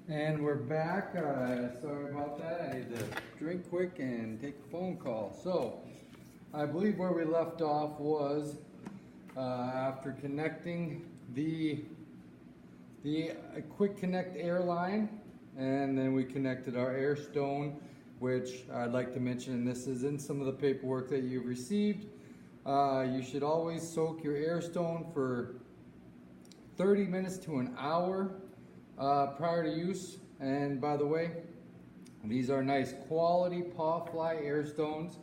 And we're back. Sorry about that. I need to drink quick and take a phone call. So, I believe where we left off was after connecting the quick connect air line, and then we connected our air stone, which I'd like to mention, this is in some of the paperwork that you've received. You should always soak your air stone for 30 minutes to an hour prior to use. And by the way, these are nice quality paw fly air stones.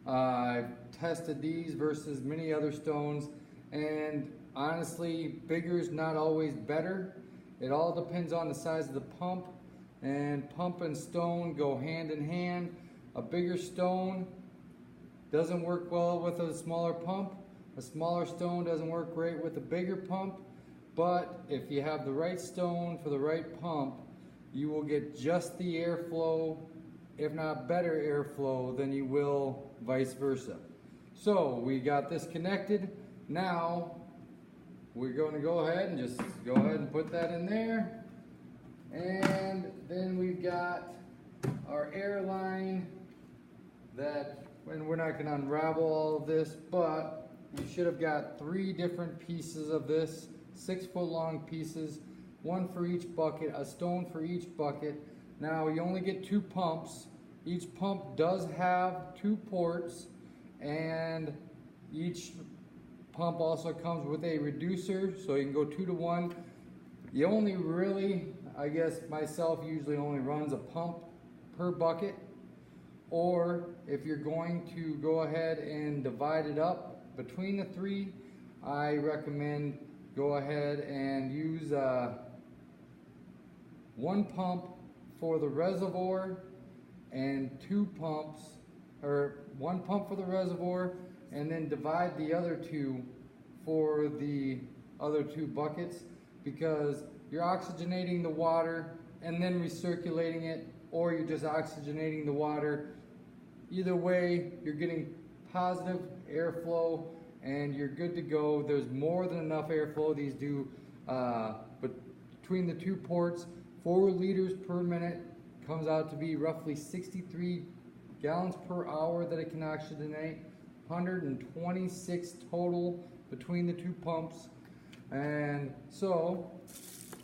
I've tested these versus many other stones, and honestly, bigger is not always better. It all depends on the size of the pump, and pump and stone go hand in hand. A bigger stone doesn't work well with a smaller pump. A smaller stone doesn't work great with a bigger pump. But if you have the right stone for the right pump, you will get just the airflow, if not better airflow, than you will vice versa. So we got this connected. Now we're going to go ahead and just go ahead and put that in there. And then we've got our air line that, and we're not going to unravel all of this, but you should have got 3 different pieces of this. 6-foot long pieces, 1 for each bucket, a stone for each bucket. Now you only get 2 pumps. Each pump does have 2 ports, and each pump also comes with a reducer, so you can go 2 to 1. You only really, I guess myself, usually only runs a pump per bucket. Or if you're going to go ahead and divide it up between the 3, I recommend go ahead and use 1 pump for the reservoir and 2 pumps, or 1 pump for the reservoir, and then divide the other 2 for the other 2 buckets, because you're oxygenating the water and then recirculating it, or you're just oxygenating the water. Either way, you're getting positive airflow and you're good to go. There's more than enough airflow. These do, but between the 2 ports, 4 liters per minute comes out to be roughly 63 gallons per hour that it can oxygenate. 126 total between the 2 pumps. And so,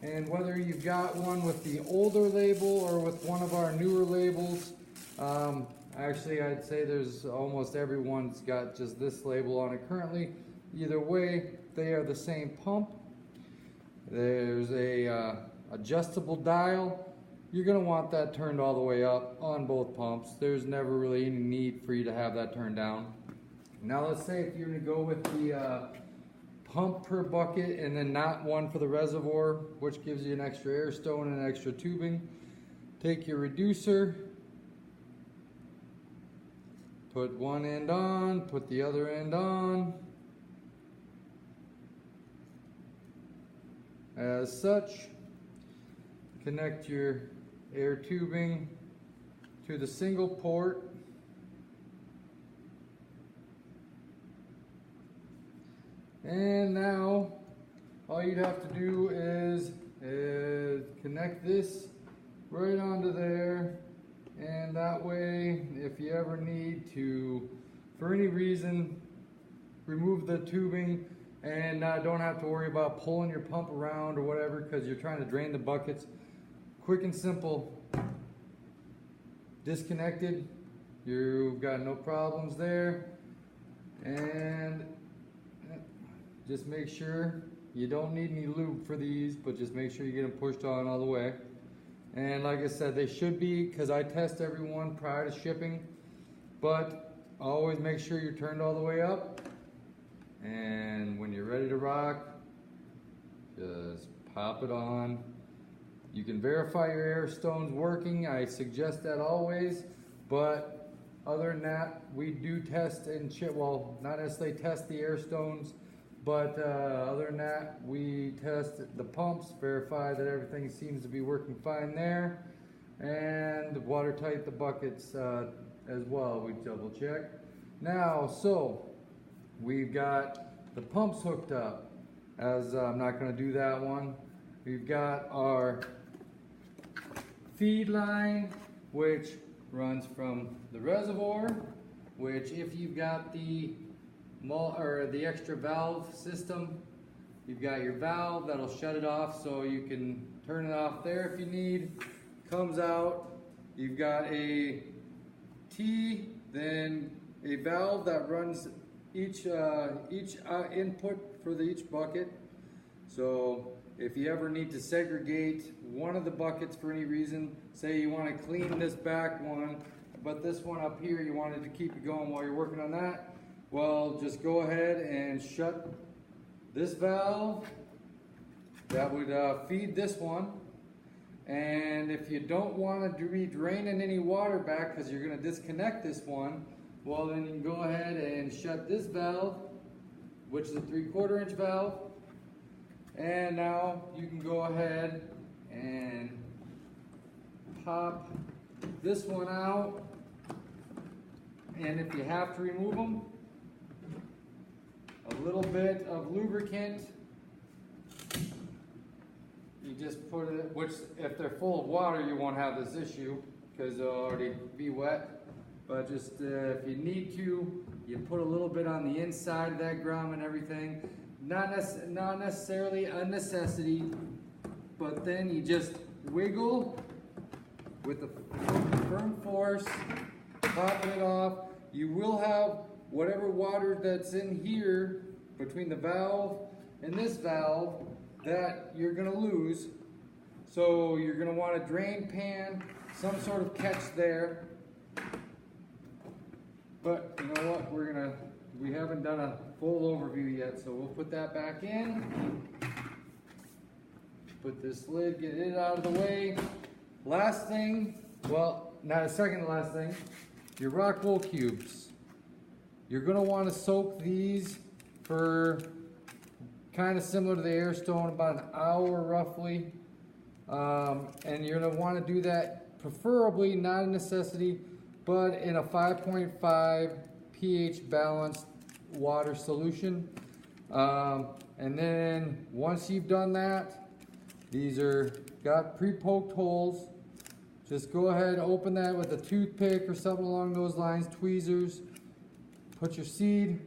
and whether you've got one with the older label or with one of our newer labels, actually, I'd say there's almost everyone's got just this label on it currently. Either way, they are the same pump. There's a adjustable dial. You're going to want that turned all the way up on both pumps. There's never really any need for you to have that turned down. Now let's say if you're going to go with the pump per bucket and then not one for the reservoir, which gives you an extra air stone and an extra tubing. Take your reducer, put one end on, put the other end on. As such, connect your air tubing to the single port. And now, all you'd have to do is connect this right onto there. And that way, if you ever need to, for any reason, remove the tubing and don't have to worry about pulling your pump around or whatever because you're trying to drain the buckets. Quick and simple. Disconnected. You've got no problems there. And just make sure you don't need any lube for these, but just make sure you get them pushed on all the way. And like I said, they should be, because I test everyone prior to shipping, but always make sure you're turned all the way up. And when you're ready to rock, just pop it on. You can verify your air stone's working. I suggest that always, but other than that, we do test and chip, well, not necessarily test the air stones, but other than that, we test the pumps, verify that everything seems to be working fine there, and watertight the buckets as well, we double check. Now, so we've got the pumps hooked up, as I'm not going to do that one. We've got our feed line, which runs from the reservoir, which if you've got the extra valve system, you've got your valve that'll shut it off so you can turn it off there if you need. Comes out, you've got a T, then a valve that runs each input for each bucket. So if you ever need to segregate one of the buckets for any reason, say you want to clean this back one, but this one up here you wanted to keep it going while you're working on that, well, just go ahead and shut this valve. That would feed this one. And if you don't want to be draining any water back because you're going to disconnect this one, well, then you can go ahead and shut this valve, which is a 3/4 inch valve. And now you can go ahead and pop this one out. And if you have to remove them, a little bit of lubricant. You just put it, which if they're full of water, you won't have this issue because they'll already be wet. But just if you need to, you put a little bit on the inside of that grommet and everything. Not necessarily a necessity, but then you just wiggle with a firm force, pop it off. You will have whatever water that's in here between the valve and this valve that you're going to lose. So you're going to want a drain pan, some sort of catch there. But you know what, we haven't done a full overview yet, so we'll put that back in. Put this lid, get it out of the way. Last thing, well, not a second to last thing, your rockwool cubes. You're going to want to soak these for kind of similar to the air stone, about an hour roughly. And you're going to want to do that preferably, not a necessity, but in a 5.5 pH balanced water solution. And then once you've done that, these are got pre-poked holes. Just go ahead and open that with a toothpick or something along those lines, tweezers. Put your seed.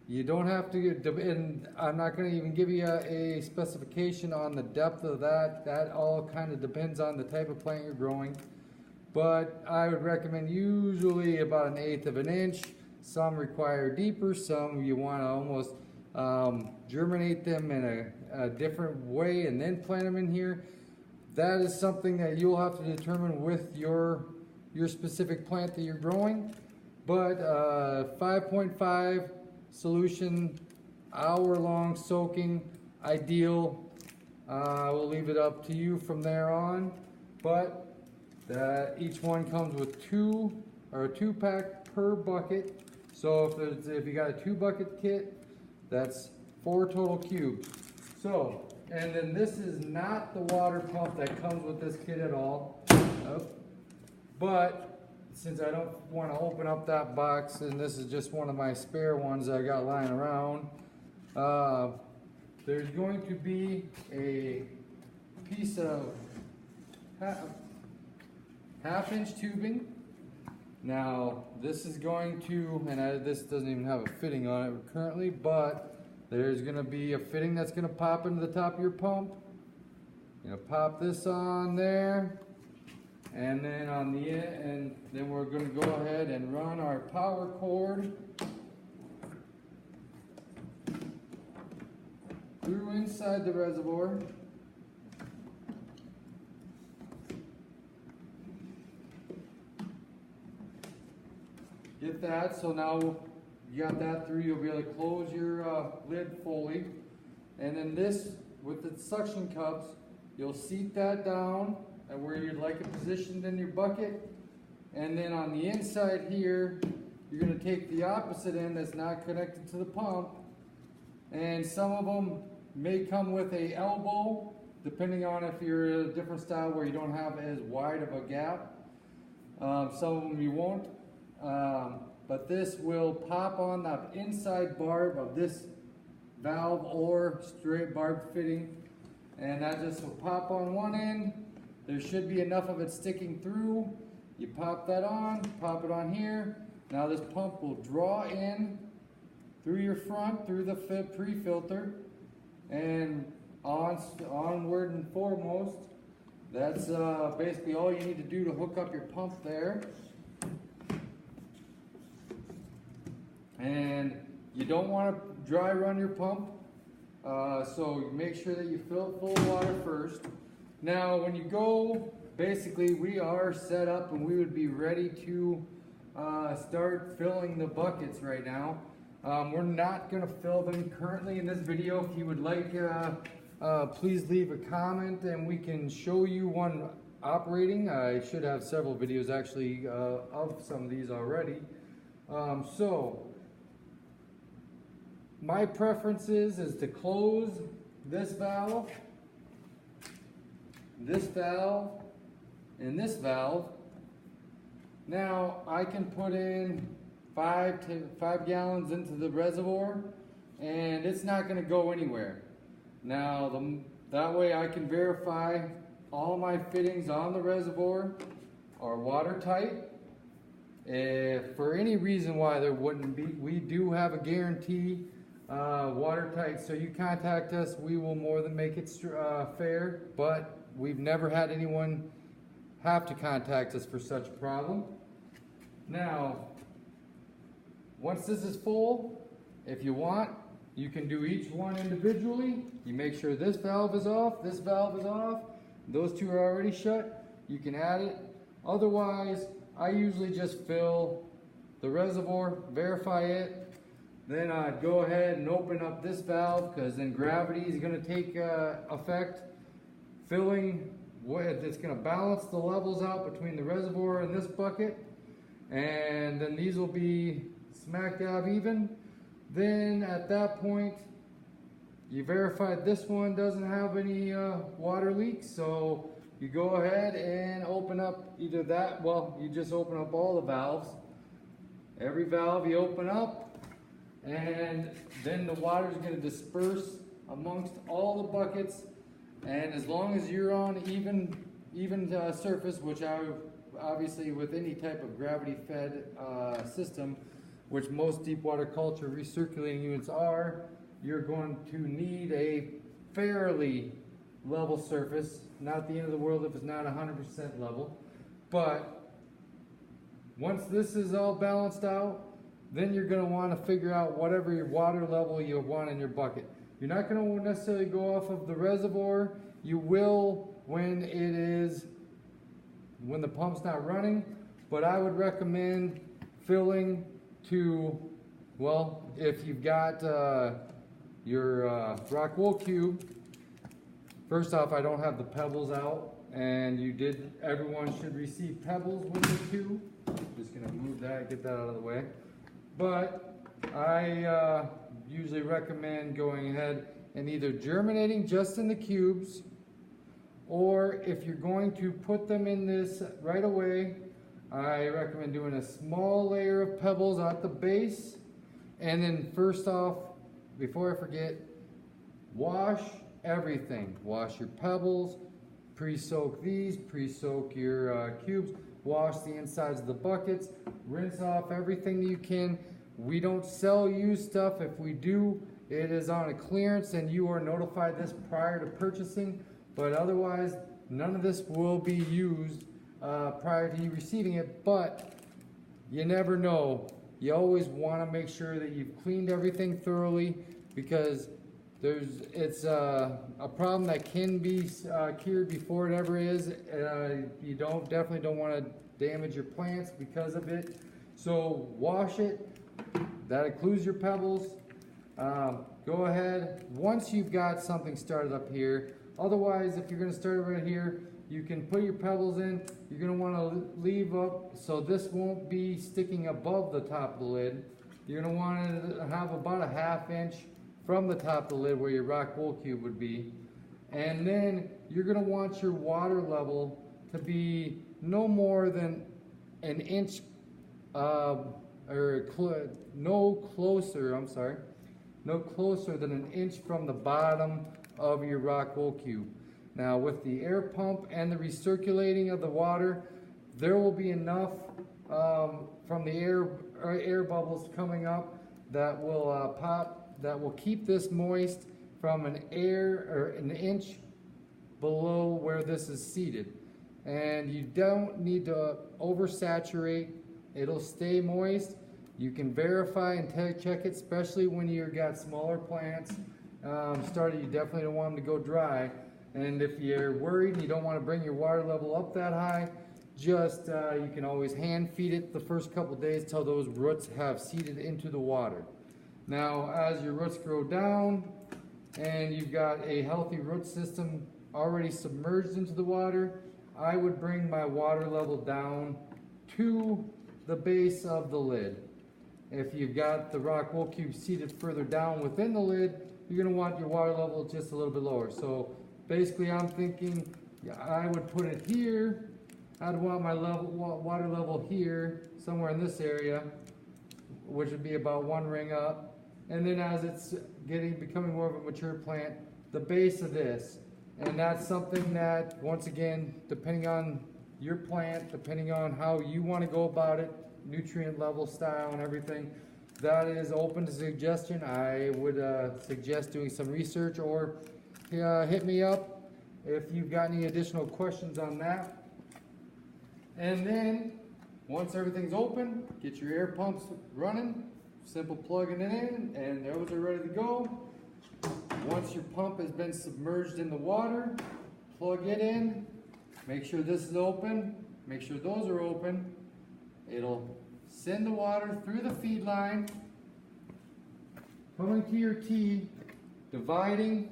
You don't have to, and I'm not going to even give you a specification on the depth of that. That all kind of depends on the type of plant you're growing. But I would recommend usually about 1/8 of an inch. Some require deeper, some you want to almost germinate them in a different way and then plant them in here. That is something that you'll have to determine with your specific plant that you're growing. But 5.5 solution, hour-long soaking, ideal. We'll leave it up to you from there on. But each one comes with a 2-pack per bucket. So if you got a 2-bucket kit, that's 4 total cubes. So, and then this is not the water pump that comes with this kit at all. But since I don't want to open up that box, and this is just one of my spare ones I got lying around, there's going to be a piece of half-inch tubing. Now this is going to, and this doesn't even have a fitting on it currently, but there's going to be a fitting that's going to pop into the top of your pump. You're going to pop this on there. And then on the end, and then we're going to go ahead and run our power cord through inside the reservoir. Get that, so now you got that through, you'll be able to close your lid fully. And then this, with the suction cups, you'll seat that down and where you'd like it positioned in your bucket. And then on the inside here, you're going to take the opposite end that's not connected to the pump. And some of them may come with a elbow, depending on if you're a different style where you don't have as wide of a gap. Some of them you won't. But this will pop on the inside barb of this valve or straight barb fitting. And that just will pop on one end. there should be enough of it sticking through. You pop that on, pop it on here. Now this pump will draw in through your front, through the pre-filter, and onward and foremost. That's basically all you need to do to hook up your pump there. And you don't want to dry run your pump, so make sure that you fill it full of water first. Now when you go, basically we are set up and we would be ready to start filling the buckets right now. We're not going to fill them currently in this video. If you would like, please leave a comment and we can show you one operating. I should have several videos actually of some of these already. So my preference is to close this valve, and this valve. Now I can put in 5 gallons into the reservoir and it's not going to go anywhere. Now that way I can verify all my fittings on the reservoir are watertight. If for any reason why there wouldn't be, we do have a guarantee watertight, so you contact us, we will more than make it fair, but we've never had anyone have to contact us for such a problem. Now once this is full, if you want, you can do each one individually. You make sure this valve is off, this valve is off, those two are already shut, you can add it. Otherwise I usually just fill the reservoir, verify it, then I'd go ahead and open up this valve, because then gravity is going to take effect. Filling, it's going to balance the levels out between the reservoir and this bucket, and then these will be smack dab even. Then at that point, you verified this one doesn't have any water leaks, so you go ahead and open up either that, well, you just open up all the valves. Every valve you open up, and then the water is going to disperse amongst all the buckets, and as long as you're on even surface, which obviously with any type of gravity fed system, which most deep water culture recirculating units are, you're going to need a fairly level surface. Not the end of the world if it's not 100% level, but once this is all balanced out, then you're going to want to figure out whatever your water level you want in your bucket. You're not going to necessarily go off of the reservoir. You will when the pump's not running, but I would recommend filling to, well, if you've got your rockwool cube. First off, I don't have the pebbles out, and everyone should receive pebbles with it too. Just going to move that, get that out of the way. But I usually recommend going ahead and either germinating just in the cubes, or if you're going to put them in this right away, I recommend doing a small layer of pebbles at the base. And then first off, before I forget, wash everything. Wash your pebbles, pre-soak these, pre-soak your cubes, wash the insides of the buckets, rinse off everything that you can. We don't sell used stuff. If we do, it is on a clearance and you are notified this prior to purchasing, but otherwise none of this will be used prior to you receiving it. But you never know. You always want to make sure that you've cleaned everything thoroughly, because it's a problem that can be cured before it ever is. You definitely don't want to damage your plants because of it. So wash it. That includes your pebbles. Go ahead once you've got something started up here. Otherwise, if you're going to start it right here, you can put your pebbles in. You're going to want to leave up so this won't be sticking above the top of the lid. You're going to want to have about a 1/2 inch from the top of the lid where your rockwool cube would be. And then you're going to want your water level to be no more than an inch no closer than an inch from the bottom of your rockwool cube. Now with the air pump and the recirculating of the water, there will be enough from the air bubbles coming up that will pop, that will keep this moist from an inch below where this is seated. And you don't need to oversaturate. It'll stay moist. You can verify and check it, especially when you've got smaller plants started. You definitely don't want them to go dry. And if you're worried and you don't want to bring your water level up that high, just you can always hand feed it the first couple days till those roots have seeded into the water. Now as your roots grow down and you've got a healthy root system already submerged into the water, I would bring my water level down to the base of the lid. If you've got the rock wool cube seated further down within the lid, you're going to want your water level just a little bit lower. So basically I'm thinking I would put it here. I'd want my water level here, somewhere in this area, which would be about 1 ring up. And then as it's becoming more of a mature plant, the base of this. And that's something that, once again, depending on your plant, depending on how you want to go about it, nutrient level, style, and everything, that is open to suggestion. I would suggest doing some research, or hit me up if you've got any additional questions on that. And then once everything's open, get your air pumps running, simple plugging it in, and those are ready to go. Once your pump has been submerged in the water, plug it in, make sure this is open, make sure those are open. It'll send the water through the feed line, coming to your tee, dividing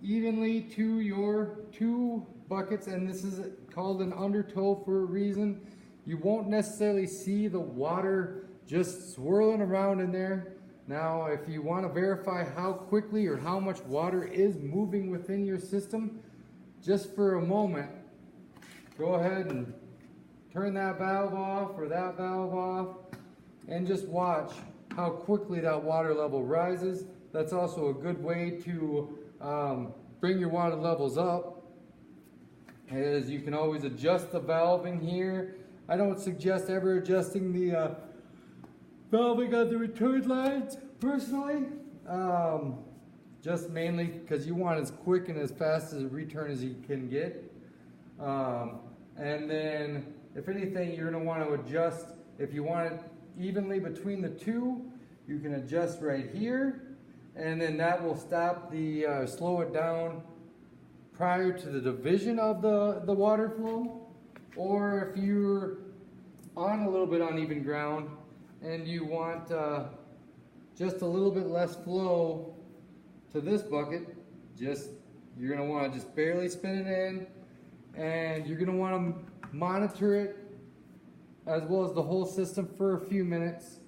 evenly to your 2 buckets, and this is called an undertow for a reason. You won't necessarily see the water just swirling around in there. Now, if you want to verify how quickly or how much water is moving within your system, just for a moment, go ahead and turn that valve off or that valve off, and just watch how quickly that water level rises. That's also a good way to bring your water levels up, as you can always adjust the valving here. I don't suggest ever adjusting the valving on the return lines personally, just mainly because you want as quick and as fast as a return as you can get. And then if anything, you're going to want to adjust. If you want it evenly between the 2, you can adjust right here, and then that will stop the slow it down prior to the division of the water flow. Or if you're on a little bit uneven ground and you want just a little bit less flow to this bucket, you're going to want to just barely spin it in, and you're going to want to monitor it as well as the whole system for a few minutes.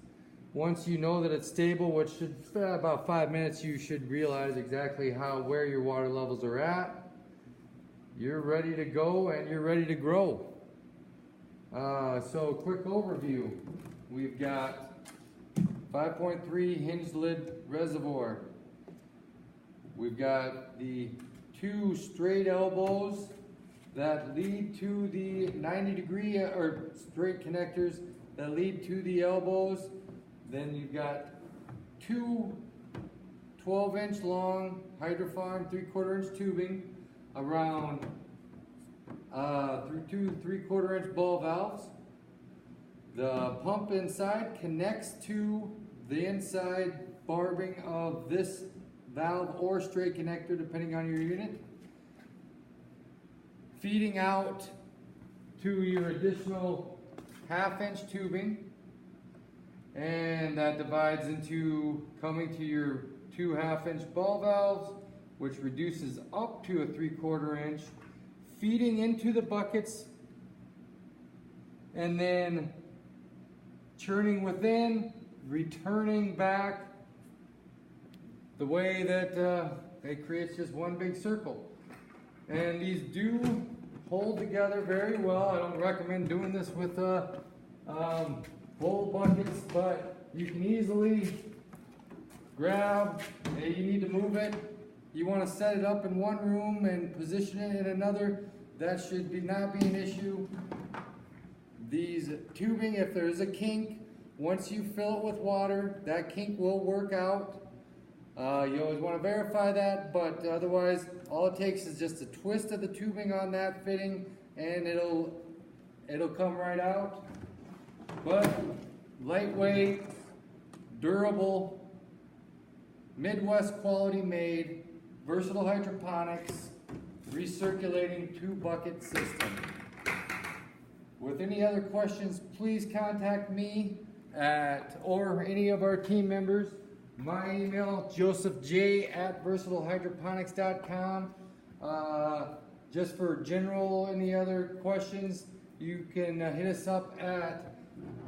Once you know that it's stable, which should about 5 minutes, you should realize exactly where your water levels are at. You're ready to go and you're ready to grow. So quick overview. We've got 5.3 hinged lid reservoir. We've got the 2 straight elbows that lead to the 90-degree or straight connectors that lead to the elbows. Then you've got 2 12-inch long hydrofarm 3/4 inch tubing around through 2 3/4 inch ball valves. The pump inside connects to the inside barbing of this valve or straight connector, depending on your unit, feeding out to your additional 1/2 inch tubing, and that divides into coming to your 2 1/2 inch ball valves, which reduces up to a 3/4 inch, feeding into the buckets, and then churning within, returning back the way that it creates just one big circle. And these do hold together very well. I don't recommend doing this with full buckets, but you can easily grab, you need to move it, you want to set it up in one room and position it in another, that should not be an issue. These tubing, if there's a kink, once you fill it with water, that kink will work out. You always want to verify that, but otherwise all it takes is just a twist of the tubing on that fitting and it'll come right out. But lightweight, durable, Midwest quality made, versatile hydroponics, recirculating 2-bucket system. With any other questions, please contact me or any of our team members. My email, josephj@versatilehydroponics.com. Just for general, any other questions, you can hit us up at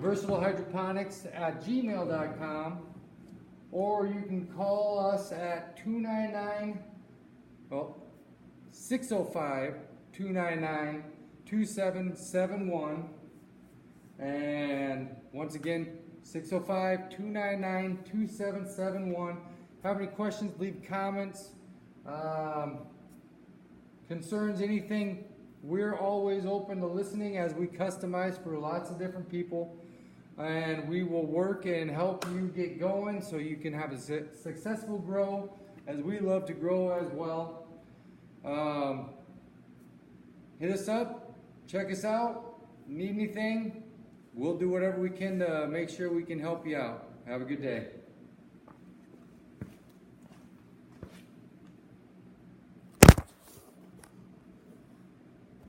versatilehydroponics@gmail.com, or you can call us at 605-299-2771. And once again, 605-299-2771. Have any questions, leave comments, concerns, anything. We're always open to listening as we customize for lots of different people. And we will work and help you get going so you can have a successful grow, as we love to grow as well. Hit us up, check us out, need anything, we'll do whatever we can to make sure we can help you out. Have a good day.